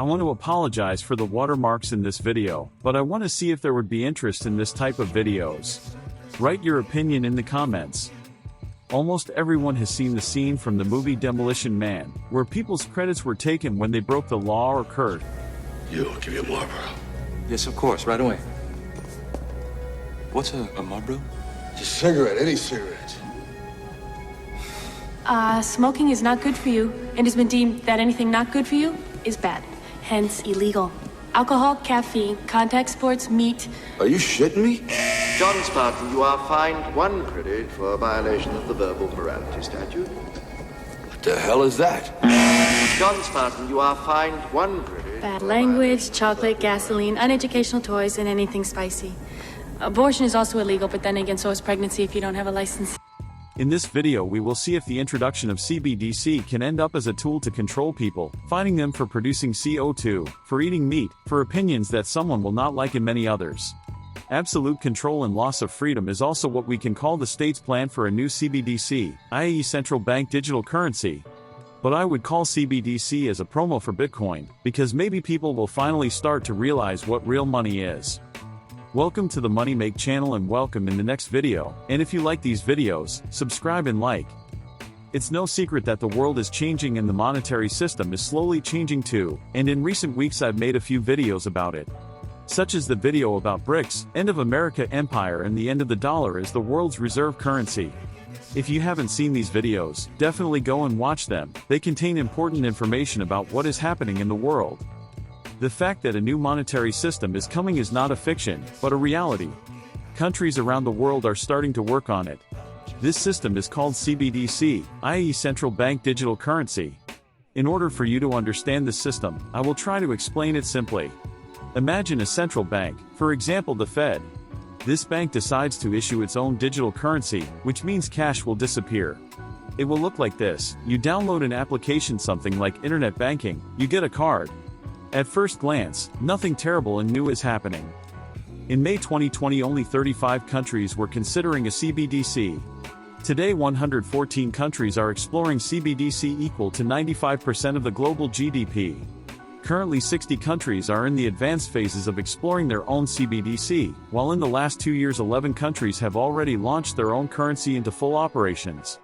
I want to apologize for the watermarks in this video, but I want to see if there would be interest in this type of videos. Write your opinion in the comments. Almost everyone has seen the scene from the movie Demolition Man, where people's credits were taken when they broke the law or cursed. Give me a Marlboro. Yes, of course, right away. What's a Marlboro? It's a cigarette, any cigarette. Smoking is not good for you, and has been deemed that anything not good for you is bad, hence illegal. Alcohol, caffeine, contact sports, meat. Are you shitting me? John Spartan, you are fined 1 credit for a violation of the verbal morality statute. What the hell is that? John Spartan, you are fined 1 credit. Bad language, chocolate, gasoline, uneducational toys, and anything spicy. Abortion is also illegal, but then again, so is pregnancy if you don't have a license. In this video we will see if the introduction of CBDC can end up as a tool to control people, fining them for producing CO2, for eating meat, for opinions that someone will not like and many others. Absolute control and loss of freedom is also what we can call the state's plan for a new CBDC, i.e. central bank digital currency. But I would call CBDC as a promo for Bitcoin, because maybe people will finally start to realize what real money is. Welcome to the Money Make channel and welcome in the next video, and if you like these videos, subscribe and like. It's no secret that the world is changing and the monetary system is slowly changing too, and in recent weeks I've made a few videos about it. Such as the video about BRICS, End of America Empire and the end of the dollar as the world's reserve currency. If you haven't seen these videos, definitely go and watch them, they contain important information about what is happening in the world. The fact that a new monetary system is coming is not a fiction, but a reality. Countries around the world are starting to work on it. This system is called CBDC, i.e. Central Bank Digital Currency. In order for you to understand this system, I will try to explain it simply. Imagine a central bank, for example the Fed. This bank decides to issue its own digital currency, which means cash will disappear. It will look like this: you download an application, something like internet banking, you get a card. At first glance, nothing terrible and new is happening. In May 2020 only 35 countries were considering a CBDC. Today 114 countries are exploring CBDC, equal to 95% of the global GDP. Currently 60 countries are in the advanced phases of exploring their own CBDC, while in the last 2 years 11 countries have already launched their own currency into full operations.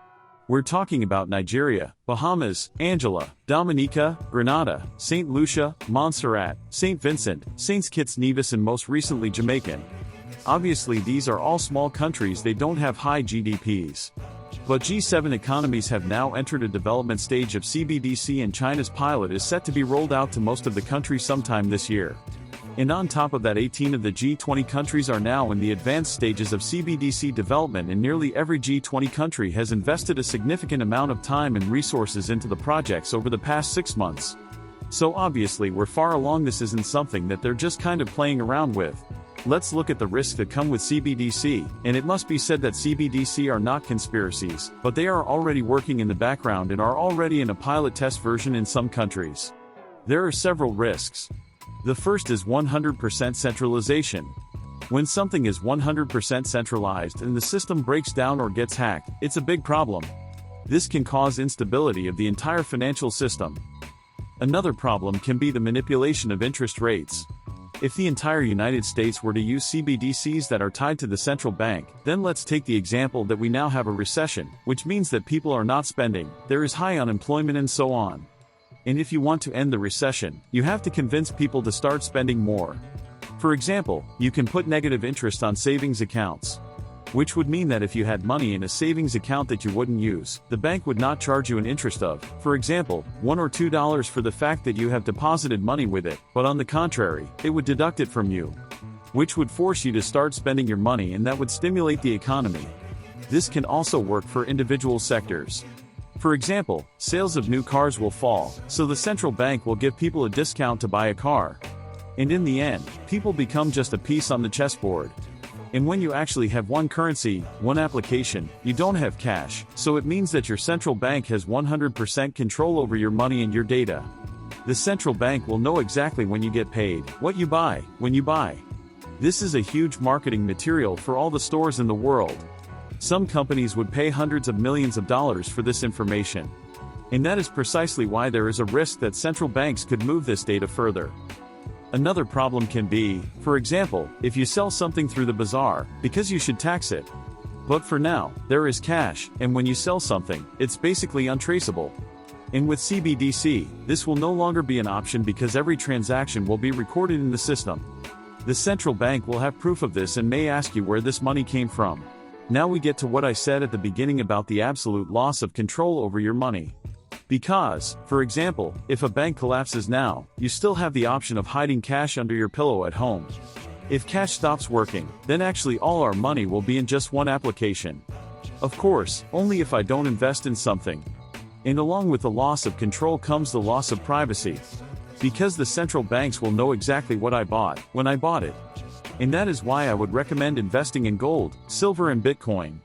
We're talking about Nigeria, Bahamas, Anguilla, Dominica, Grenada, St. Lucia, Montserrat, St. Vincent, St. Kitts Nevis and most recently Jamaican. Obviously these are all small countries, they don't have high GDPs. But G7 economies have now entered a development stage of CBDC and China's pilot is set to be rolled out to most of the countries sometime this year. And on top of that 18 of the G20 countries are now in the advanced stages of CBDC development, and nearly every G20 country has invested a significant amount of time and resources into the projects over the past 6 months. So obviously we're far along, this isn't something that they're just kind of playing around with. Let's look at the risks that come with CBDC, and it must be said that CBDC are not conspiracies, but they are already working in the background and are already in a pilot test version in some countries. There are several risks. The first is 100% centralization. When something is 100% centralized and the system breaks down or gets hacked, it's a big problem. This can cause instability of the entire financial system. Another problem can be the manipulation of interest rates. If the entire United States were to use CBDCs that are tied to the central bank, then let's take the example that we now have a recession, which means that people are not spending, there is high unemployment and so on. And if you want to end the recession, you have to convince people to start spending more. For example, you can put negative interest on savings accounts. Which would mean that if you had money in a savings account that you wouldn't use, the bank would not charge you an interest of, for example, $1 or $2 for the fact that you have deposited money with it, but on the contrary, it would deduct it from you. Which would force you to start spending your money, and that would stimulate the economy. This can also work for individual sectors. For example, sales of new cars will fall, so the central bank will give people a discount to buy a car. And in the end, people become just a piece on the chessboard. And when you actually have one currency, one application, you don't have cash, so it means that your central bank has 100% control over your money and your data. The central bank will know exactly when you get paid, what you buy, when you buy. This is a huge marketing material for all the stores in the world. Some companies would pay hundreds of millions of dollars for this information. And that is precisely why there is a risk that central banks could move this data further. Another problem can be, for example, if you sell something through the bazaar, because you should tax it. But for now, there is cash, and when you sell something, it's basically untraceable. And with CBDC, this will no longer be an option because every transaction will be recorded in the system. The central bank will have proof of this and may ask you where this money came from. Now we get to what I said at the beginning about the absolute loss of control over your money. Because, for example, if a bank collapses now, you still have the option of hiding cash under your pillow at home. If cash stops working, then actually all our money will be in just one application. Of course, only if I don't invest in something. And along with the loss of control comes the loss of privacy. Because the central banks will know exactly what I bought, when I bought it. And that is why I would recommend investing in gold, silver and Bitcoin.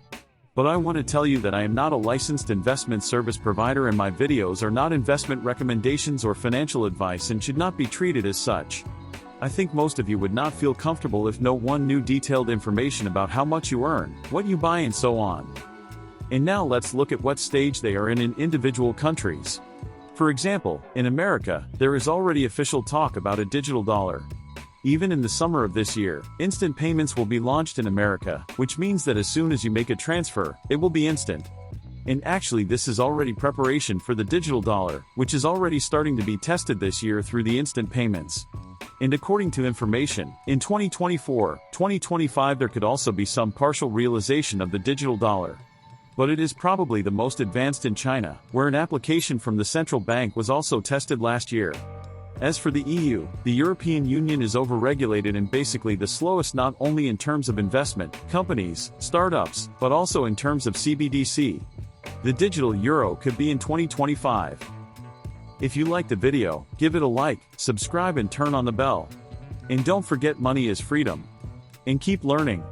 But I want to tell you that I am not a licensed investment service provider and my videos are not investment recommendations or financial advice and should not be treated as such. I think most of you would not feel comfortable if no one knew detailed information about how much you earn, what you buy and so on. And now let's look at what stage they are in individual countries. For example, in America, there is already official talk about a digital dollar. Even in the summer of this year, instant payments will be launched in America, which means that as soon as you make a transfer, it will be instant. And actually this is already preparation for the digital dollar, which is already starting to be tested this year through the instant payments. And according to information, in 2024-2025 there could also be some partial realization of the digital dollar. But it is probably the most advanced in China, where an application from the central bank was also tested last year. As for the EU, the European Union is overregulated and basically the slowest not only in terms of investment, companies, startups, but also in terms of CBDC. The digital euro could be in 2025. If you liked the video, give it a like, subscribe and turn on the bell. And don't forget money is freedom. And keep learning.